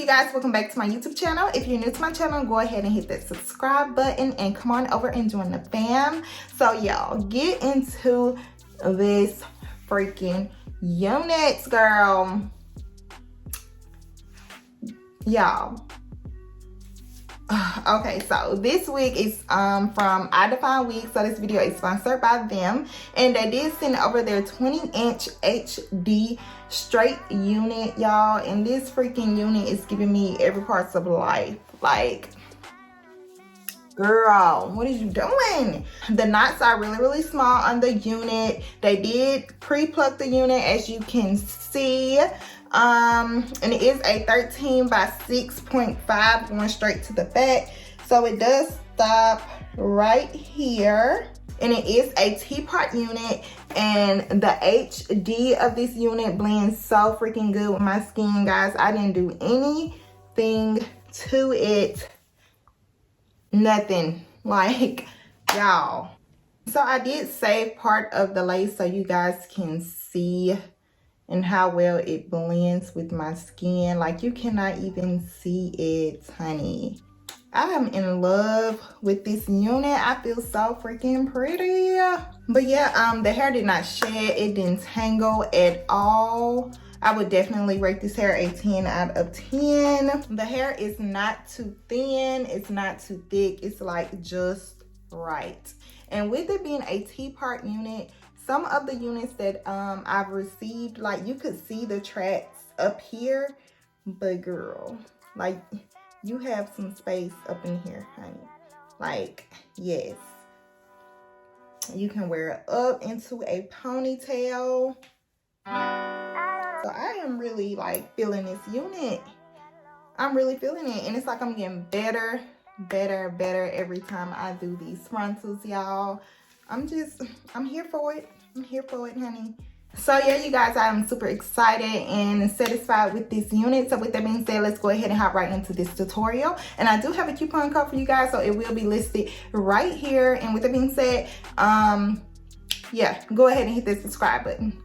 you guys? Welcome back to my YouTube channel. If you're new to my channel, go ahead and hit that subscribe button and come on over and join the fam. So y'all, get into this freaking units, girl. Y'all. Okay, so this wig is from iDefineWigs. So this video is sponsored by them, and they did send over their 20-inch HD straight unit, y'all. And this freaking unit is giving me every parts of life. Like, girl, what are you doing? The knots are really small on the unit. They did pre-pluck the unit, as you can see. And it is a 13 by 6.5 going straight to the back. So it does stop right here. And it is a teapot unit, and the HD of this unit blends so freaking good with my skin, guys. I didn't do anything to it. Nothing. Like, y'all. So I did save part of the lace so you guys can see and how well it blends with my skin. Like, you cannot even see it, honey. I am in love with this unit. I feel so freaking pretty. But yeah, the hair did not shed. It didn't tangle at all. I would definitely rate this hair a 10 out of 10. The hair is not too thin. It's not too thick. It's like just right. And with it being a teapot unit, some of the units that I've received, like, you could see the tracks up here, but girl, like, you have some space up in here, honey. Like, yes, you can wear it up into a ponytail. So I am really like feeling this unit. I'm really feeling it, and it's like I'm getting better every time I do these frontals, y'all. I'm here for it. I'm here for it, honey. So yeah, you guys, I'm super excited and satisfied with this unit. So with that being said, let's go ahead and hop right into this tutorial. And I do have a coupon code for you guys, so it will be listed right here. And with that being said, yeah, go ahead and hit that subscribe button.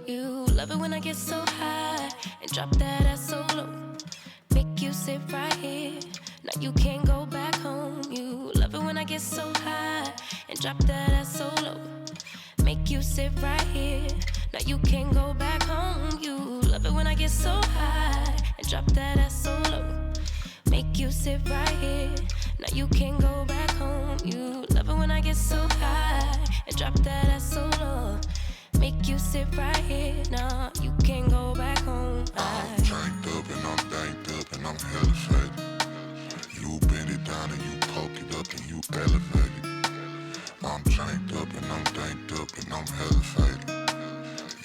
You love it when I get so high and drop that ass so low. Make you sit right here. Now you can't go back home. You love it when I get so high and drop that ass so low. Make you sit right here. Now you can't go back home. You love it when I get so high and drop that ass so low. Make you sit right here. Now you can't go back home. You love it when I get so high and drop that ass so low. Make you sit right here. Now you can't go back home. I'm chained up and I'm banked up and I'm hella faded. You bend it down and you poke it up and you elevate it. I'm chained up and I'm banked up and I'm hella faded.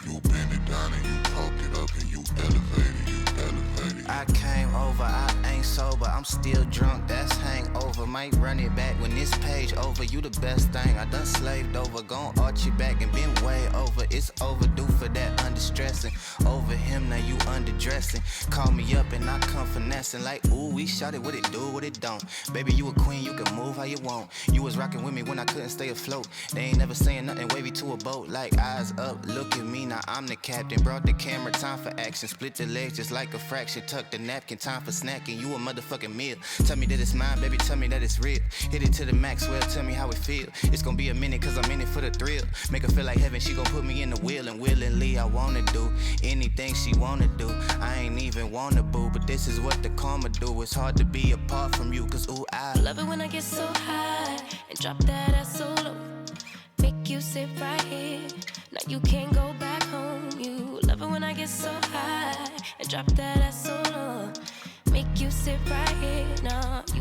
You bend it down and you poke it up and you elevate it, you elevate it. I came over, I ain't sober, I'm still drunk, that's hangover. Might run it back when this page over. You the best thing I done slaved over. Gon' arch you back and been way over. It's overdue for that under-stressing. Over him, now you underdressing. Call me up and I come finessing. Like, ooh, we shot it, what it do, what it don't. Baby, you a queen, you can move how you want. You was rocking with me when I couldn't stay afloat. They ain't never saying nothing wavy to a boat. Like, eyes up, look at me, now I'm the captain. Brought the camera, time for action. Split the legs just like a fraction. Tuck the napkin, time for snacking. You a motherfucking meal. Tell me that it's mine, baby, tell me that it's real. Hit it to the max, well, tell me how it feel. It's gonna be a minute, cause I'm in it for the thrill. Make her feel like heaven, she gon' put me in the wheel. And willingly, I wanna do anything she wanna do. I ain't even wanna boo, but this is what the karma do. It's hard to be apart from you, cause ooh, I love it when I get so high and drop that ass so low. Make you sit right here. Now you can't go back home. You love it when I get so high and drop that ass so low. Make you sit right here. Now you